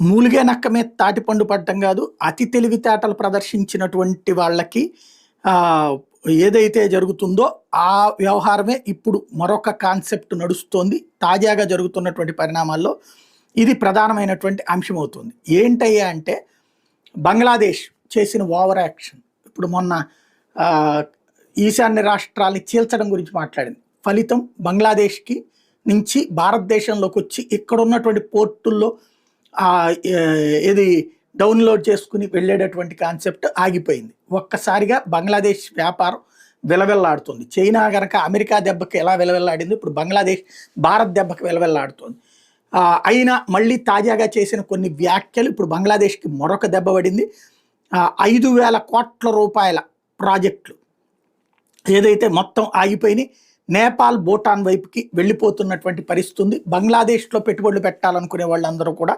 మూలిగే నక్క మీద తాటిపండు పడటం కాదు, అతి తెలివితేటలు ప్రదర్శించినటువంటి వాళ్ళకి ఏదైతే జరుగుతుందో ఆ వ్యవహారమే ఇప్పుడు మరొక కాన్సెప్ట్ నడుస్తోంది. తాజాగా జరుగుతున్నటువంటి పరిణామాల్లో ఇది ప్రధానమైనటువంటి అంశం అవుతుంది. ఏంటయ్యా అంటే బంగ్లాదేశ్ చేసిన ఓవర్ యాక్షన్. ఇప్పుడు మొన్న ఈశాన్య రాష్ట్రాల్ని చీల్చడం గురించి మాట్లాడింది. ఫలితం బంగ్లాదేశ్కి నుంచి భారతదేశంలోకి వచ్చి ఇక్కడ ఉన్నటువంటి పోర్టుల్లో ఏది డౌన్లోడ్ చేసుకుని వెళ్ళేటటువంటి కాన్సెప్ట్ ఆగిపోయింది. ఒక్కసారిగా బంగ్లాదేశ్ వ్యాపారం విలవెల్లాడుతుంది. చైనా కనుక అమెరికా దెబ్బకి ఎలా విలవెల్లాడింది, ఇప్పుడు బంగ్లాదేశ్ భారత్ దెబ్బకి విలవెల్లాడుతుంది. అయినా మళ్ళీ తాజాగా చేసిన కొన్ని వ్యాఖ్యలు ఇప్పుడు బంగ్లాదేశ్కి మరొక దెబ్బ పడింది. 5,000 కోట్ల రూపాయల ప్రాజెక్టులు ఏదైతే మొత్తం ఆగిపోయినాయి, నేపాల్ భూటాన్ వైపుకి వెళ్ళిపోతున్నటువంటి పరిస్థితి ఉంది. బంగ్లాదేశ్లో పెట్టుబడులు పెట్టాలనుకునే వాళ్ళందరూ కూడా